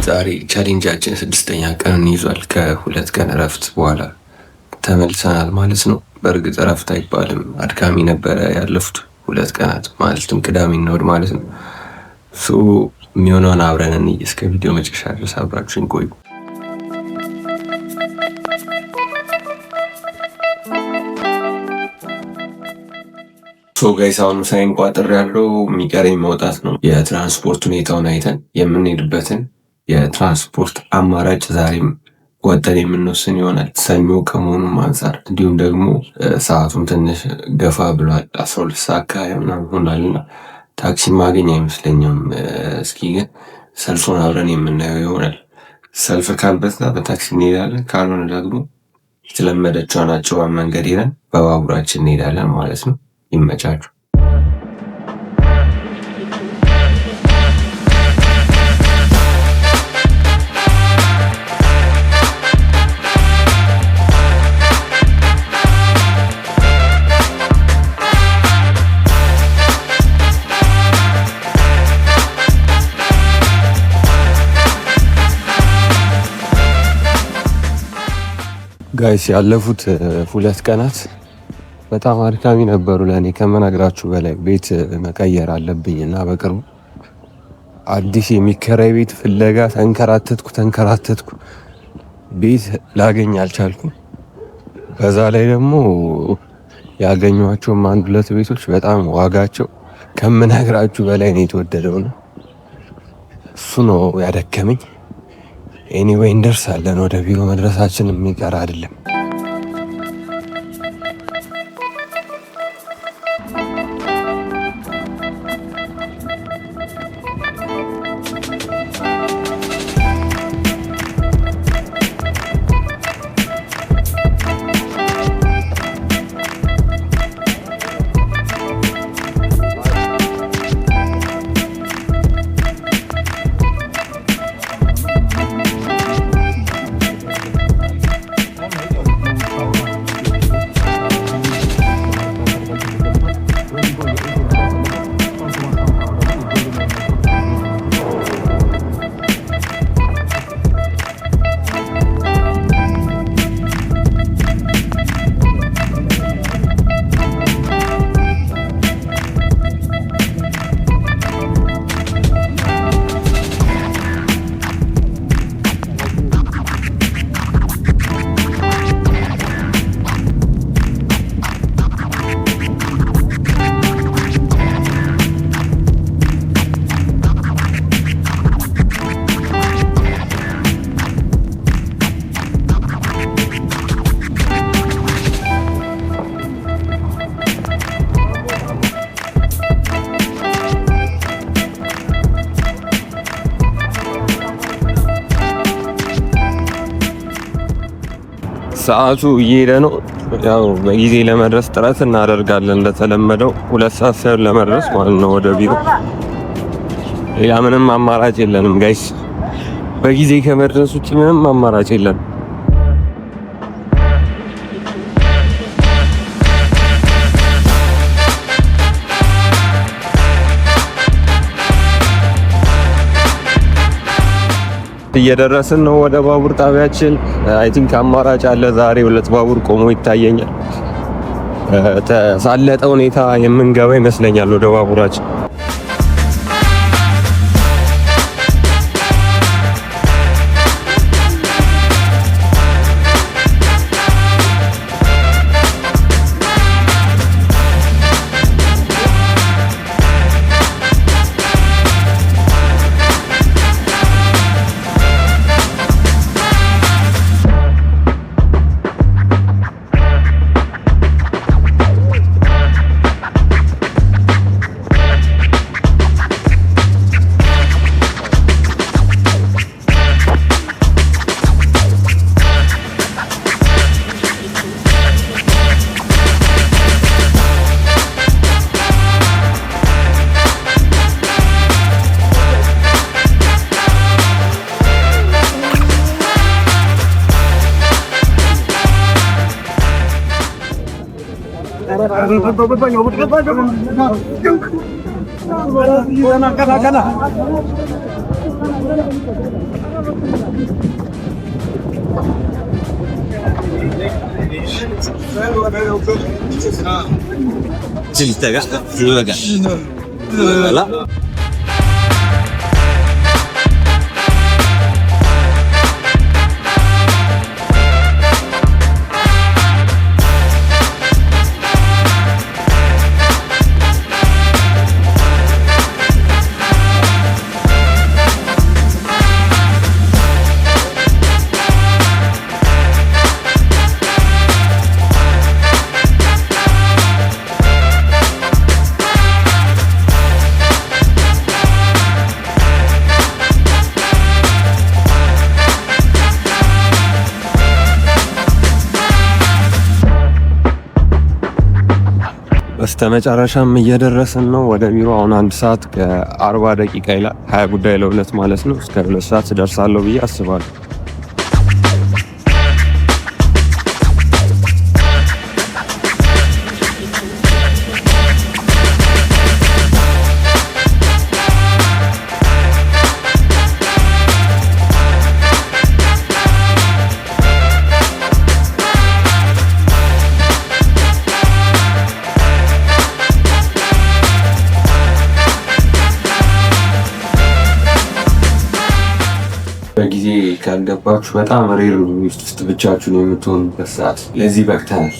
ዛሬ ቻሌንጃችን 6ኛ ቀኑን ይዟል። ከ2 ቀን እረፍት በኋላ ተመልሰናል ማለት ነው። በእርግጥ እረፍት አይባልም፣ አድካሚ ነበረ ያለፉት 2 ቀናት ማለትም ቅዳሜና እሑድ ማለት ነው። የሚሆነውን አብረን እንይ። እስከ ቪዲዮ መጨረሻ ድረስ አብራችሁን ቆዩ። ጋይስ አሁን ሳይን ቋጥር ያለው የሚቀረኝ መውጣት ነው። የትራንስፖርት ሁኔታውን አይተን የምንሄድበትን የትራንስፖርት አማራጭ ዛሬም ወጠን የምንወስን ይሆናል። ሰኞ ከመሆኑም አንጻር እንዲሁም ደግሞ ሰዓቱም ትንሽ ገፋ ብሏል። 12 ሰዓት አካባቢ ምናምን ሆኗልና ታክሲ ማገኝ አይመስለኝም። እስኪ ግን ሰልፉን አብረን የምናየው ይሆናል። ሰልፍ ካልበዛ በታክሲ እንሄዳለን፣ ካልሆነ ደግሞ የተለመደችውን አጭሯን መንገድ ሄደን በባቡራችን እንሄዳለን ማለት ነው። ይመቻችሁ። ጋይስ ያለፉት 2 ቀናት በጣም አድካሚ ነበሩ ለእኔ ከመናግራችሁ በላይ። ቤት መቀየር አለብኝ እና በቅርቡ አዲስ የሚከራይ ቤት ፍለጋ ተንከራተትኩ። ቤት ላገኝ አልቻልኩም። በዛ ላይ ደግሞ ያገኟቸውም 1-2 ቤቶች በጣም ዋጋቸው ከመናግራችሁ በላይ ነው የተወደደው ነው። እሱ ነው ያደከመኝ። ኤኒዌይ እንደርሳለን። ወደ ቢሮ መድረሳችን የሚቀር አይደለም። ሰዓቱ እየሄደ ነው። ያው በጊዜ ለመድረስ ጥረት እናደርጋለን እንደተለመደው 2 ሰዓት ሳይሆን ለመድረስ ማለት ነው ወደ ቢሮ። ሌላ ምንም አማራጭ የለንም ጋይስ። በጊዜ ከመድረስ ውጪ ምንም አማራጭ የለንም። እየደረስን ነው ወደ ባቡር ጣቢያችን። አይ ቲንክ አማራጭ አለ። ዛሬ 2 ባቡር ቆሞ ይታየኛል። ተሳለጠ ሁኔታ የምንገባ ይመስለኛል ወደ ባቡራችን። በስተመጨረሻም እየደረስን ነው ወደ ቢሮ። አሁን 1 ሰዓት ከ40 ደቂቃ ይላል፣ 20 ጉዳይ ለ2 ማለት ነው። እስከ 2 ሰዓት ደርሳለሁ ብዬ አስባለሁ። በጊዜ ካልገባችሁ በጣም ሬር ውስጥ ብቻችሁን የምትሆኑበት ሰዓት ለዚህ በቅተናል።